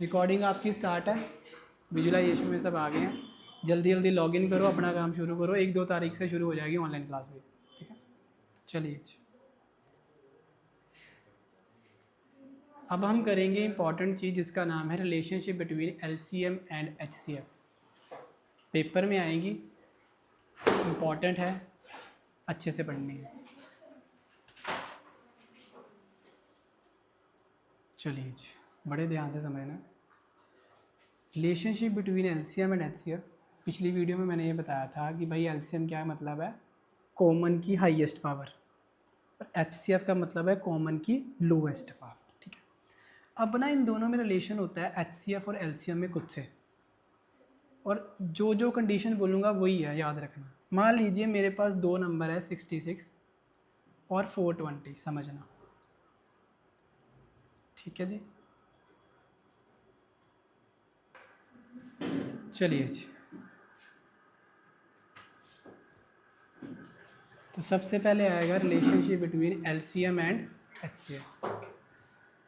Recording आपकी start है, visualisation में सब आ गए हैं। जल्दी जल्दी लॉगिन करो, अपना काम शुरू करो। 1-2 तारीख से शुरू हो जाएगी ऑनलाइन क्लास भी, ठीक है। चलिए अब हम करेंगे इंपॉर्टेंट चीज़ जिसका नाम है relationship between LCM and HCF. Paper में आएगी, इम्पॉर्टेंट है, अच्छे से पढ़नी है। चलिए जी, बड़े ध्यान से समझना। Relationship between LCM and HCF, पिछली वीडियो में मैंने ये बताया था कि भाई एलसीएम क्या मतलब है, कॉमन की हाईएस्ट पावर, और एचसीएफ का मतलब है कॉमन की लोवेस्ट पावर, ठीक है। अब ना इन दोनों में रिलेशन होता है एचसीएफ और एलसीएम में खुद से, और जो जो कंडीशन बोलूँगा वही है, याद रखना। मान लीजिए मेरे पास दो नंबर है 66 और 420, समझना, ठीक है जी। चलिए जी, तो सबसे पहले आएगा relationship between LCM and HCF.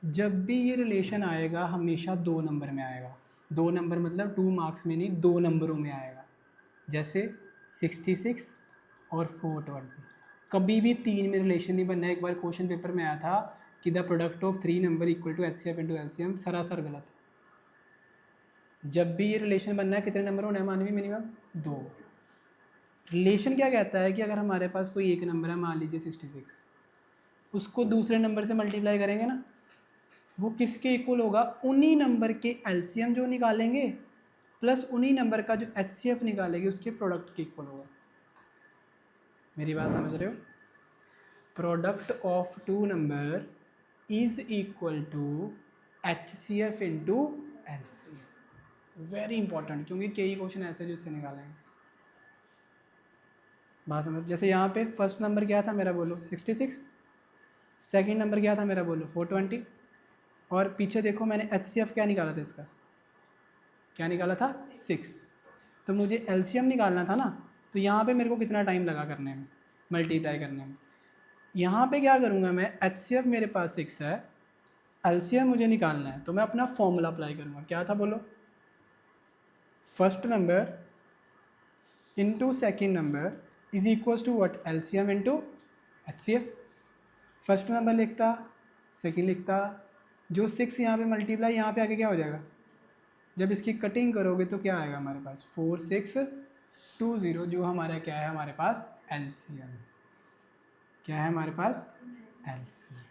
जब भी ये रिलेशन आएगा हमेशा दो नंबर में आएगा। दो नंबर मतलब 2 मार्क्स में नहीं, दो नंबरों में आएगा। जैसे 66 और 420। कभी भी तीन में रिलेशन नहीं बनना है। एक बार क्वेश्चन पेपर में आया था कि the product of 3 number equal to HCF into LCM, सरासर गलत। जब भी ये रिलेशन बनना है कितने नंबर होने हैं मानवी, मिनिमम 2। रिलेशन क्या कहता है कि अगर हमारे पास कोई एक नंबर है, मान लीजिए 66, उसको दूसरे नंबर से मल्टीप्लाई करेंगे ना, वो किसके इक्वल होगा, उन्हीं नंबर के एलसीएम जो निकालेंगे प्लस उन्हीं नंबर का जो एचसीएफ निकालेंगे उसके प्रोडक्ट के इक्वल होगा। मेरी बात समझ रहे हो? Product of two number is equal to HCF into LCM. Very important, क्योंकि कई क्वेश्चन ऐसे जो इससे निकालेंगे। बात समझ। जैसे यहाँ पे फर्स्ट नंबर क्या था मेरा, बोलो 66, सेकंड नंबर क्या था मेरा, बोलो 420, और पीछे देखो मैंने एचसीएफ क्या निकाला था इसका, क्या निकाला था 6। तो मुझे एलसीएम निकालना था ना, तो यहाँ पे मेरे को कितना टाइम लगा करने में, मल्टीप्लाई करने में। यहाँ पे क्या करूँगा मैं, एचसीएफ मेरे पास 6 है, एलसीएम मुझे निकालना है, तो मैं अपना फॉर्मूला अप्लाई करूँगा। क्या था बोलो, first number into second number is equals to what, LCM into HCF. First number लिखता, सेकेंड लिखता, जो 6 यहाँ पे मल्टीप्लाई यहाँ पे आके क्या हो जाएगा, जब इसकी कटिंग करोगे तो क्या आएगा हमारे पास, 4620, जो हमारा क्या है हमारे पास एलसीएम। क्या है हमारे पास, एलसीएम।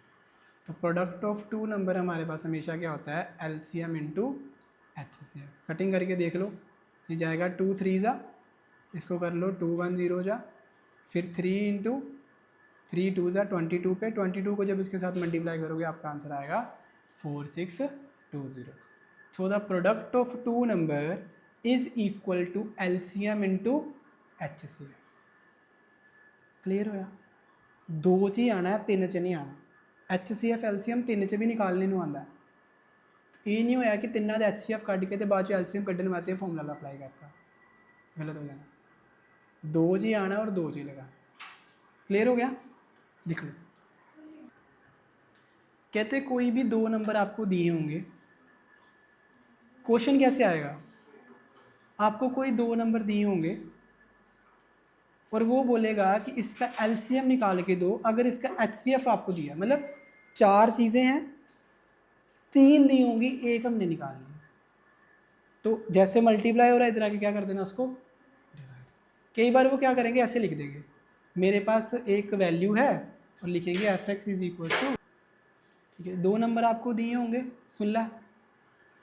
तो प्रोडक्ट ऑफ टू नंबर हमारे पास हमेशा क्या होता है, एलसीएम इंटू एचसीएफ। कटिंग करके देख लो, ये जाएगा 2 3 जा, इसको कर लो 2 1 0 जा, फिर 3 इंटू 3 2 जा 22 पे, 22 को जब इसके साथ मल्टीप्लाई करोगे आपका आंसर आएगा 4620। So the product of two number is equal to LCM into HCF. Clear होया? दो च ही आना है, तीन च नहीं आना। एचसीएफ एलसीएम तीन च भी निकालने को आता है। ये नहीं होया कि तिना का एचसीएफ कट के बाद चो एलसीएम कढ़ने वास्ते फॉर्मूला अप्लाई करता, गलत हो जाना। दो च ही आना और दो च ही लगा। क्लियर हो गया? लिख लो। कहते कोई भी दो नंबर आपको दिए होंगे, क्वेश्चन कैसे आएगा, आपको कोई दो नंबर दिए होंगे और वो बोलेगा कि इसका एलसीएम निकाल के दो, अगर इसका एचसीएफ आपको दिया, मतलब चार चीज़ें हैं, तीन दी होंगी, एक हमने निकालनी। तो जैसे मल्टीप्लाई हो रहा है इधर आके क्या कर देना उसको डिवाइड। कई बार वो क्या करेंगे, ऐसे लिख देंगे, मेरे पास एक वैल्यू है और लिखेंगे F X is equal to, ठीक है। दो नंबर आपको दिए होंगे, सुन ला,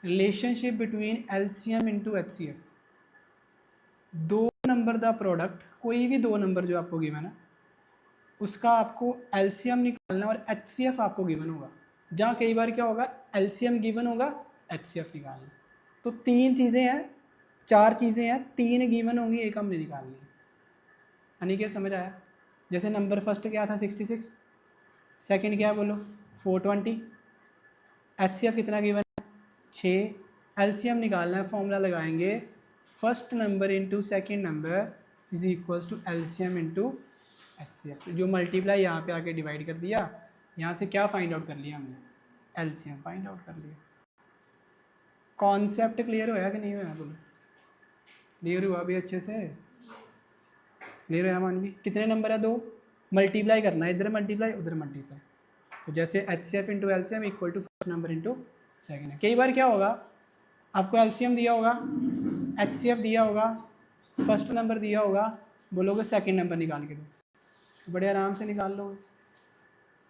relationship between LCM into HCF. दो नंबर द प्रोडक्ट, कोई भी दो नंबर जो आपको गिवन है उसका आपको एलसीएम निकालना और एचसीएफ आपको गिवन होगा। जहाँ कई बार क्या होगा, एलसीएम गिवन होगा, एचसीएफ निकालना। तो तीन चीज़ें हैं, चार चीज़ें हैं, तीन गिवन होंगी, एक हमने निकालनी है। यानी क्या समझ आया? जैसे नंबर फर्स्ट क्या था 66, सेकंड क्या बोलो 420, एचसीएफ कितना गिवन है 6, एलसीएम निकालना है, फॉर्मूला लगाएंगे first number into second number is equals to LCM into HCF. जो मल्टीप्लाई यहाँ पे आके डिवाइड कर दिया, यहाँ से क्या फाइंड आउट कर लिया हमने, एलसीएम फाइंड आउट कर लिया। कॉन्सेप्ट क्लियर होया कि नहीं होया? बोलो क्लियर हुआ अभी अच्छे से? क्लियर होया मानवी? कितने नंबर है? 2 मल्टीप्लाई करना है, इधर मल्टीप्लाई उधर मल्टीप्लाई। तो जैसे H C F into L C M equal to first number into second है। कई बार क्या होगा, आपको एल सी एम दिया होगा, एच सी एफ दिया होगा, फर्स्ट नंबर दिया होगा, बोलोगे सेकेंड नंबर निकाल के दो, तो बड़े आराम से निकाल लोगे।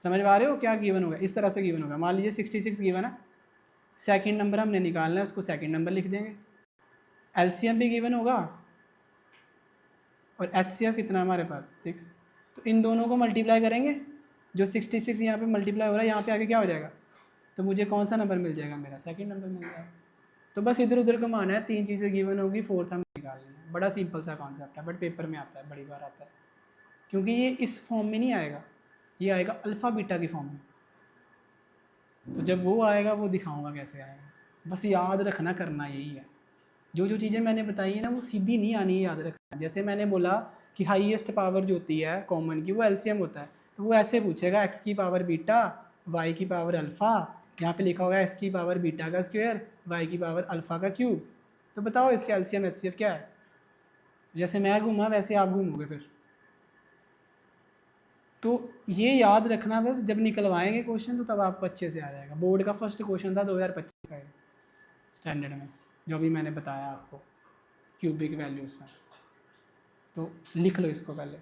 समझ पा रहे हो क्या गिवन होगा? इस तरह से गिवन होगा। मान लीजिए 66 गिवन है, सेकेंड नंबर हमने निकालना है, उसको सेकेंड नंबर लिख देंगे। एलसीएम भी गिवन होगा और एचसीएफ कितना हमारे पास 6, तो इन दोनों को मल्टीप्लाई करेंगे। जो 66 यहाँ पे मल्टीप्लाई हो रहा है, यहाँ पे आगे क्या हो जाएगा, तो मुझे कौन सा नंबर मिल जाएगा? मेरा सेकंड नंबर मिल जाएगा। तो बस इधर उधर घुमाना है, 3 चीज़ें गिवन होगी, फोर्थ हम निकालनी है। बड़ा सिंपल सा कॉन्सेप्ट है, बट पेपर में आता है, बड़ी बार आता है, क्योंकि ये इस फॉर्म में नहीं आएगा, ये आएगा अल्फ़ा बीटा की फॉर्म में। तो जब वो आएगा वो दिखाऊंगा कैसे आएगा। बस याद रखना, करना यही है। जो जो चीज़ें मैंने बताई है ना, वो सीधी नहीं आनी है, याद रखना। जैसे मैंने बोला कि हाईएस्ट पावर जो होती है कॉमन की, वो एलसीएम होता है, तो वो ऐसे पूछेगा एक्स की पावर बीटा, वाई की पावर अल्फ़ा, यहाँ पे लिखा होगा एक्स की पावर बीटा का स्क्वायर, वाई की पावर अल्फ़ा का क्यूब। तो बताओ इसके एलसीएम एचसीएफ क्या है? जैसे मैं घूमा वैसे आप घूमोगे फिर। तो ये याद रखना, बस जब निकलवाएंगे क्वेश्चन तो तब आपको अच्छे से आ जाएगा। बोर्ड का फर्स्ट क्वेश्चन था 2025 का स्टैंडर्ड में, जो भी मैंने बताया आपको क्यूबिक वैल्यूज़ में। तो लिख लो इसको पहले।